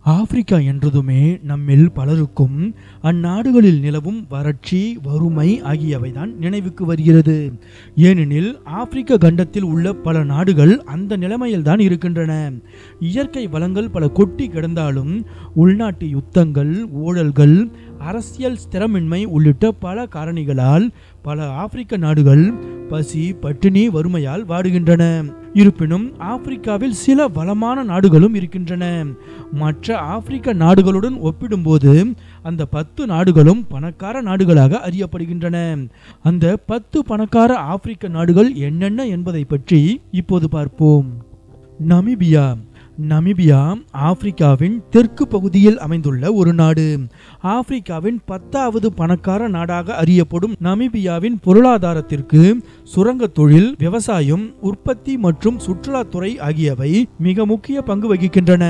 Africa என்றதுமே நம்மில் பலருக்கும் அந்நாடுகளில் நிலவும் வறட்சி, வறுமை ஆகியவைதான் நினைவுக்கு வருகிறது. ஏனெனில் ஆப்பிரிக்க கண்டத்தில் உள்ள பல நாடுகள் அந்த நிலைமையில்தான் இருக்கின்றன. இயற்கை வளங்கள் பல கொட்டி கிடந்தாலும் உள்நாட்டு யுத்தங்கள், ஊழல்கள், அரசியல் ஸ்திரமின்மை உள்ளிட்ட பல காரணிகளால் பல ஆப்பிரிக்க நாடுகள் பசி, பட்டினி, வறுமையால் வாடுகின்றன. இருப்பினும் ஆப்பிரிக்காவில் சில வளமான நாடுகளும் இருக்கின்றன. மற்ற ஆப்பிரிக்க நாடுகளுடன் ஒப்பிடும்போது அந்த 10 நாடுகளும் பணக்கார நாடுகளாக அறியப்படுகின்றன. அந்த 10 பணக்கார ஆப்பிரிக்க நாடுகள் என்னென்ன என்பதை பற்றி இப்போது பார்ப்போம். நமீபியா. நமீபியா ஆப்பிரிக்காவின் தெற்கு பகுதியில் அமைந்துள்ள ஒரு நாடு. ஆப்பிரிக்காவின் 10வது பணக்கார நாடாக அறியப்படும் நமீபியாவின் பொருளாதாரத்திற்கு சுரங்க தொழில், விவசாயம், உற்பத்தி மற்றும் சுற்றுலாத்துறை ஆகியவை மிக முக்கிய பங்கு வகிக்கின்றன.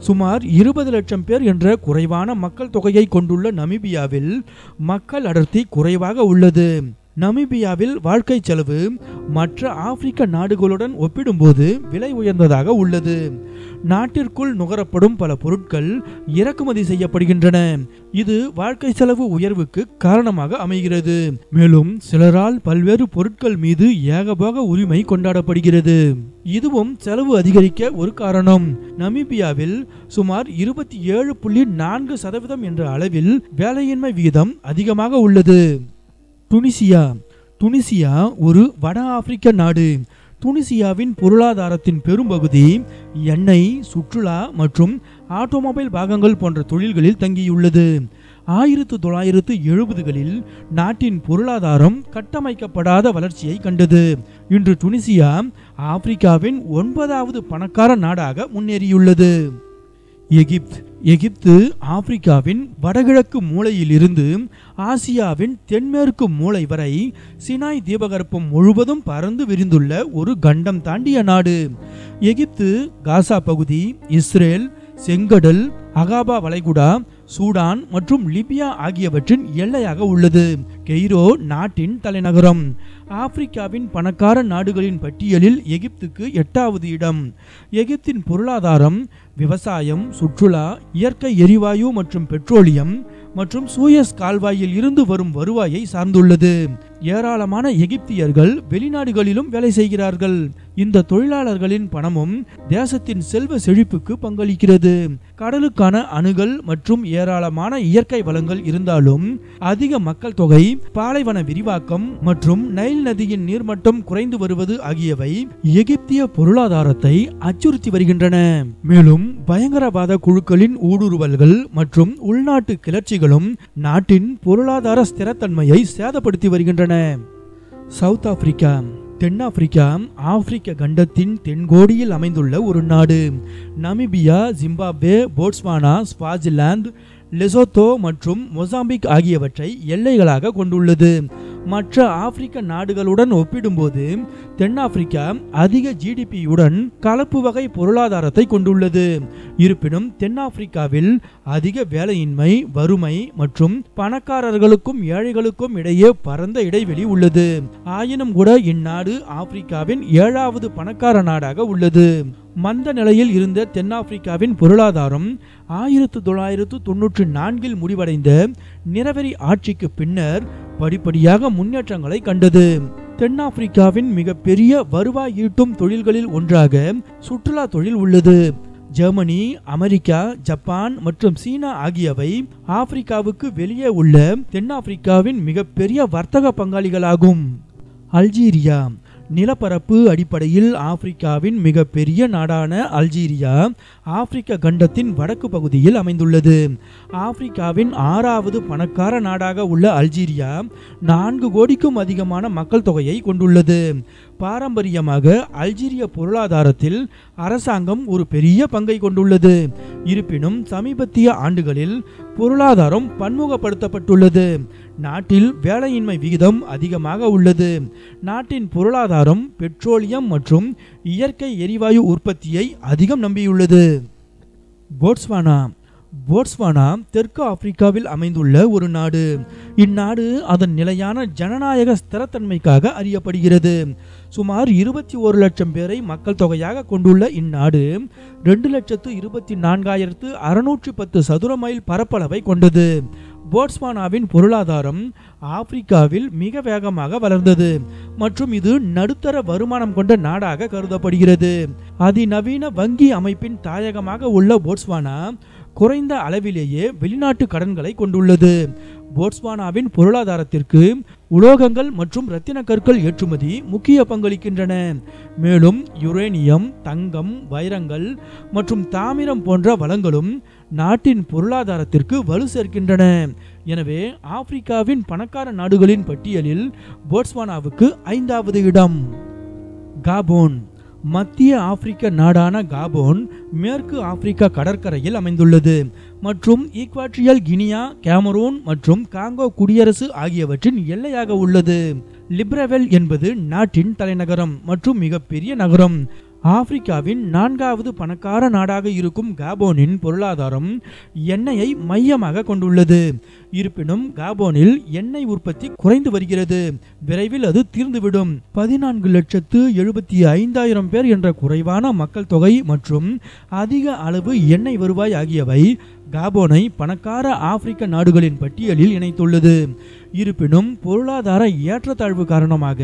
சுமார் 20 லட்சம் பேர் என்ற குறைவான மக்கள் தொகையை கொண்டுள்ள நமீபியாவில் மக்கள் அடர்த்தி குறைவாக உள்ளது. நமீபியாவில் வாழ்க்கை செலவு மற்ற ஆப்பிரிக்க நாடுகளுடன் ஒப்பிடும்போது விலை உயர்ந்ததாக உள்ளது. நாட்டிற்குள் நுகரப்படும் பல பொருட்கள் இறக்குமதி செய்யப்படுகின்றன. இது வாழ்க்கை செலவு உயர்வுக்கு காரணமாக அமைகிறது. மேலும் சிலரால் பல்வேறு பொருட்கள் மீது ஏகபோக உரிமை கொண்டாடப்படுகிறது. இதுவும் செலவு அதிகரிக்க ஒரு காரணம். நமீபியாவில் சுமார் 27.4% என்ற அளவில் வேலையின்மை விகிதம் அதிகமாக உள்ளது. துனிசியா. துனிசியா ஒரு வட ஆப்பிரிக்க நாடு. துனிசியாவின் பொருளாதாரத்தின் பெரும்பகுதி எண்ணெய், சுற்றுலா மற்றும் ஆட்டோமொபைல் பாகங்கள் போன்ற தொழில்களில் தங்கியுள்ளது. 1970களில் நாட்டின் பொருளாதாரம் கட்டமைக்கப்படாத வளர்ச்சியை கண்டது. இன்று துனிசியா ஆப்பிரிக்காவின் 9வது பணக்கார நாடாக முன்னேறியுள்ளது. எகிப்து ஆப்பிரிக்காவின் வடகிழக்கு மூலையில் இருந்து ஆசியாவின் தென்மேற்கு மூலை வரை சினாய் தீபகற்பம் முழுவதும் பறந்து விரிந்துள்ள ஒரு கண்டம் தாண்டிய நாடு. எகிப்து காசா பகுதி, இஸ்ரேல், செங்கடல், அகாபா வளைகுடா, சூடான் மற்றும் லிபியா ஆகியவற்றின் எல்லையாக உள்ளது. கெய்ரோ நாட்டின் தலைநகரம். ஆப்பிரிக்காவின் பணக்கார நாடுகளின் பட்டியலில் எகிப்துக்கு 8வது இடம். எகிப்தின் பொருளாதாரம் விவசாயம், சுற்றுலா, இயற்கை எரிவாயு மற்றும் பெட்ரோலியம் மற்றும் சூயஸ் கால்வாயில் இருந்து வரும் வருவாயை சார்ந்துள்ளது. ஏராளமான எகிப்தியர்கள் வெளிநாடுகளிலும் வேலை செய்கிறார்கள். இந்த தொழிலாளர்களின் பணமும் தேசத்தின் செல்வ செழிப்புக்கு பங்களிக்கிறது. கடலுக்கான அணுகல் மற்றும் ஏராளமான இயற்கை வளங்கள் இருந்தாலும் அதிக மக்கள் தொகை, பாலைவன விரிவாக்கம் மற்றும் நைல் நதியின் நீர்மட்டம் குறைந்து வருவது ஆகியவை எகிப்திய பொருளாதாரத்தை அச்சுறுத்தி வருகின்றன. மேலும் பயங்கரவாத குழுக்களின் ஊடுருவல்கள் மற்றும் உள்நாட்டு கிளர்ச்சிகளும் நாட்டின் பொருளாதார ஸ்திரத்தன்மையை சேதப்படுத்தி வருகின்றன. South Africa. தென்னாப்பிரிக்கா ஆப்பிரிக்க கண்டத்தின் தென்கோடியில் அமைந்துள்ள ஒரு நாடு. நமீபியா, ஜிம்பாப்வே, போட்ஸ்வானா, ஸ்வாசிலாந்து, லெசோத்தோ மற்றும் மொசாம்பிக் ஆகியவற்றை எல்லைகளாக கொண்டுள்ளது. மற்ற ஆப்பிரிக்க நாடுகளுடன் ஒப்பிடும்போது தென்னாப்பிரிக்கா அதிக ஜிடிபியுடன் கலப்பு வகை பொருளாதாரத்தை கொண்டுள்ளது. இருப்பினும் தென்னாப்பிரிக்காவில் அதிக வேலையின்மை, வறுமை மற்றும் பணக்காரர்களுக்கும் ஏழைகளுக்கும் இடையே பரந்த இடைவெளி உள்ளது. ஆயினும் கூட இந்நாடு ஆப்பிரிக்காவின் 7வது பணக்கார நாடாக உள்ளது. மந்த நிலையில் இருந்த தென்னாப்பிரிக்காவின் பொருளாதாரம் 1994இல் முடிவடைந்த நிறவெறி ஆட்சிக்கு பின்னர் படிப்படியாக முன்னேற்றங்களை கண்டது. தென்னாப்பிரிக்காவின் மிகப்பெரிய வருவாய் ஈட்டும் தொழில்களில் ஒன்றாக சுற்றுலா தொழில் உள்ளது. ஜெர்மனி, அமெரிக்கா, ஜப்பான் மற்றும் சீனா ஆகியவை ஆப்பிரிக்காவுக்கு வெளியே உள்ள தென்னாப்பிரிக்காவின் மிகப்பெரிய வர்த்தக பங்காளிகளாகும். அல்ஜீரியா. நிலப்பரப்பு அடிப்படையில் ஆப்பிரிக்காவின் மிகப்பெரிய நாடான அல்ஜீரியா ஆப்பிரிக்க கண்டத்தின் வடக்கு பகுதியில் அமைந்துள்ளது. ஆப்பிரிக்காவின் 6வது பணக்கார நாடாக உள்ள அல்ஜீரியா 4 கோடிக்கும் அதிகமான மக்கள் தொகையை கொண்டுள்ளது. பாரம்பரியமாக அல்ஜீரிய பொருளாதாரத்தில் அரசாங்கம் ஒரு பெரிய பங்கை கொண்டுள்ளது. இருப்பினும் சமீபத்திய ஆண்டுகளில் பொருளாதாரம் பன்முகப்படுத்தப்பட்டுள்ளது. நாட்டில் வேலையின்மை விகிதம் அதிகமாக உள்ளது. நாட்டின் பொருளாதாரம் பெட்ரோலியம் மற்றும் இயற்கை எரிவாயு உற்பத்தியை அதிகம் நம்பியுள்ளது. போட்ஸ்வானா. போட்ஸ்வானா தெற்கு ஆப்பிரிக்காவில் அமைந்துள்ள ஒரு நாடு. இந்நாடு அதன் நிலையான ஜனநாயக ஸ்திரத்தன்மைக்காக அறியப்படுகிறது. சுமார் 21 லட்சம் பேரை மக்கள் தொகையாக கொண்டுள்ள இந்நாடு 2,24,610 சதுர மைல் பரப்பளவை கொண்டது. போட்ஸ்வானாவின் பொருளாதாரம் ஆப்பிரிக்காவில் மிக வேகமாக வளர்ந்தது மற்றும் இது நடுத்தர வருமானம் கொண்ட நாடாக கருதப்படுகிறது. அதிநவீன வங்கி அமைப்பின் தாயகமாக உள்ள போட்ஸ்வானா குறைந்த அளவிலேயே வெளிநாட்டு கடன்களை கொண்டுள்ளது. போட்ஸ்வானாவின் பொருளாதாரத்திற்கு உலோகங்கள் மற்றும் இரத்தின கற்கள் ஏற்றுமதி முக்கிய பங்களிக்கின்றன. மேலும் யுரேனியம், தங்கம், வைரங்கள் மற்றும் தாமிரம் போன்ற வளங்களும் நாட்டின் பொருளாதாரத்திற்கு வலு சேர்க்கின்றன. எனவே ஆப்பிரிக்காவின் பணக்கார நாடுகளின் பட்டியலில் போட்ஸ்வானாவுக்கு 5வது இடம். காபோன். மத்திய ஆப்பிரிக்க நாடான காபோன் மேற்கு ஆப்பிரிக்கா கடற்கரையில் அமைந்துள்ளது மற்றும் ஈக்வாட்ரியல் கினியா, கேமரூன் மற்றும் காங்கோ குடியரசு ஆகியவற்றின் எல்லையாக உள்ளது. லிப்ரவெல் என்பது நாட்டின் தலைநகரம் மற்றும் மிகப்பெரிய நகரம். ஆப்பிரிக்காவின் 4வது பணக்கார நாடாக இருக்கும் காபோனின் பொருளாதாரம் எண்ணெயை மையமாக கொண்டுள்ளது. இருப்பினும் காபோனில் எண்ணெய் உற்பத்தி குறைந்து வருகிறது. விரைவில் அது தீர்ந்துவிடும். 14,75,000 பேர் என்ற குறைவான மக்கள் தொகை மற்றும் அதிக அளவு எண்ணெய் வருவாய் ஆகியவை காபோனை பணக்கார ஆப்பிரிக்க நாடுகளின் பட்டியலில் இணைத்துள்ளது. இருப்பினும் பொருளாதார ஏற்றத்தாழ்வு காரணமாக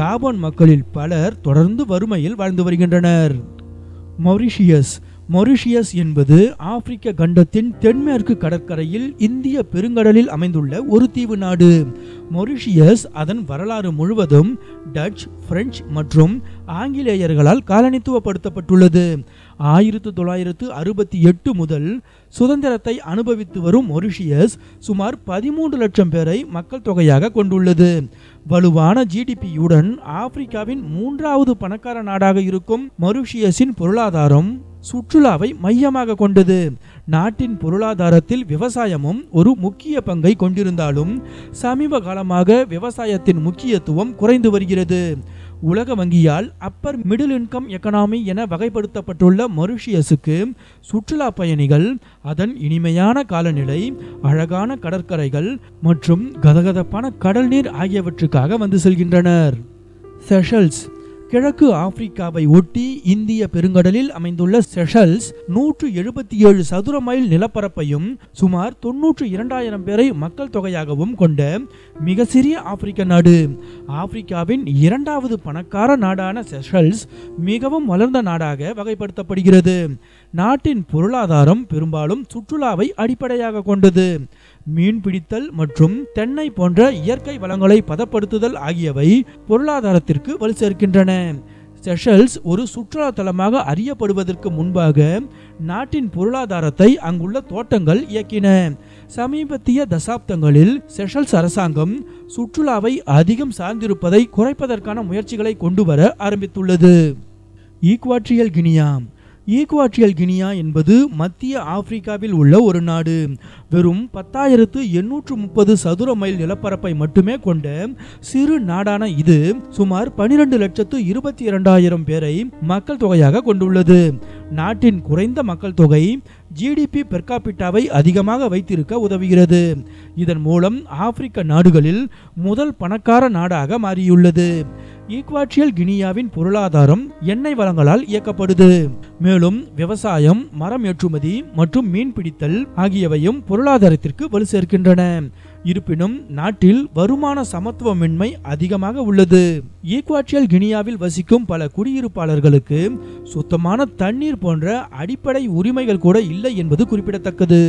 காபோன் மக்களில் பலர் தொடர்ந்து வறுமையில் வாழ்ந்து வருகின்றனர். மொரிஷியஸ். மொரிஷியஸ் என்பது ஆப்பிரிக்க கண்டத்தின் தென்மேற்கு கடற்கரையில் இந்திய பெருங்கடலில் அமைந்துள்ள ஒரு தீவு நாடு. மொரிஷியஸ் அதன் வரலாறு முழுவதும் டச், பிரெஞ்சு மற்றும் ஆங்கிலேயர்களால் காலனித்துவப்படுத்தப்பட்டுள்ளது. 1968 முதல் சுதந்திரத்தை அனுபவித்து வரும் மொரிஷியஸ் சுமார் 13 லட்சம் பேரை மக்கள் தொகையாக கொண்டுள்ளது. வலுவான ஜிடிபியுடன் ஆப்பிரிக்காவின் 3வது பணக்கார நாடாக இருக்கும் மொரிஷியஸின் பொருளாதாரம் சுற்றுலாவை மையமாக கொண்டது. நாட்டின் பொருளாதாரத்தில் விவசாயமும் ஒரு முக்கிய பங்கை கொண்டிருந்தாலும் சமீப காலமாக விவசாயத்தின் முக்கியத்துவம் குறைந்து வருகிறது. உலக வங்கியால் அப்பர் மிடில் இன்கம் எக்கனாமி என வகைப்படுத்தப்பட்டுள்ள மொரிஷியஸுக்கு சுற்றுலா பயணிகள் அதன் இனிமையான காலநிலை, அழகான கடற்கரைகள் மற்றும் கதகதப்பான கடல் நீர் ஆகியவற்றுக்காக வந்து செல்கின்றனர். செஷல்ஸ். கிழக்கு ஆப்பிரிக்காவை ஒட்டி இந்திய பெருங்கடலில் அமைந்துள்ள செஷல்ஸ் 177 சதுர மைல் நிலப்பரப்பையும் சுமார் 92,000 பேரை மக்கள் தொகையாகவும் கொண்ட மிக சிறிய ஆப்பிரிக்க நாடு. ஆப்பிரிக்காவின் 2வது பணக்கார நாடான செஷல்ஸ் மிகவும் வளர்ந்த நாடாக வகைப்படுத்தப்படுகிறது. நாட்டின் பொருளாதாரம் பெரும்பாலும் சுற்றுலாவை அடிப்படையாக கொண்டது. மீன்பிடித்தல் மற்றும் தென்னை போன்ற இயற்கை வளங்களை பதப்படுத்துதல் ஆகியவை பொருளாதாரத்திற்கு வலு சேர்க்கின்றன. செஷல்ஸ் ஒரு சுற்றுலா தலமாக அறியப்படுவதற்கு முன்பாக நாட்டின் பொருளாதாரத்தை அங்குள்ள தோட்டங்கள் இயக்கின. சமீபத்திய தசாப்தங்களில் செஷல்ஸ் அரசாங்கம் சுற்றுலாவை அதிகம் சார்ந்திருப்பதை குறைப்பதற்கான முயற்சிகளை கொண்டுவர ஆரம்பித்துள்ளது. ஈக்வாட்ரியல் கினியா. ஈக்வாட்ரியல் கினியா என்பது மத்திய ஆப்பிரிக்காவில் உள்ள ஒரு நாடு. வெறும் 10,830 சதுர மைல் நிலப்பரப்பை மட்டுமே கொண்ட சிறு நாடான இது சுமார் 12,22,000 பேரை மக்கள் தொகையாக கொண்டுள்ளது. நாட்டின் குறைந்த மக்கள் தொகை ஜிடிபி பெர் காபிட்டாவை அதிகமாக வைத்திருக்க உதவுகிறது. இதன் மூலம் ஆப்பிரிக்க நாடுகளில் முதல் பணக்கார நாடாக மாறியுள்ளது. ஈக்வாட்ரியல் கினியாவின் பொருளாதாரம் எண்ணெய் வளங்களால் இயக்கப்படுது. மேலும் விவசாயம், மரம் ஏற்றுமதி மற்றும் மீன்பிடித்தல் ஆகியவையும் பொருளாதாரத்திற்கு வலு சேர்க்கின்றன. இருப்பினும் நாட்டில் வருமான சமத்துவமின்மை அதிகமாக உள்ளது. ஈக்வாட்ரியல் கினியாவில் வசிக்கும் பல குடியிருப்பாளர்களுக்கு சுத்தமான தண்ணீர் போன்ற அடிப்படை உரிமைகள் கூட இல்லை என்பது குறிப்பிடத்தக்கது.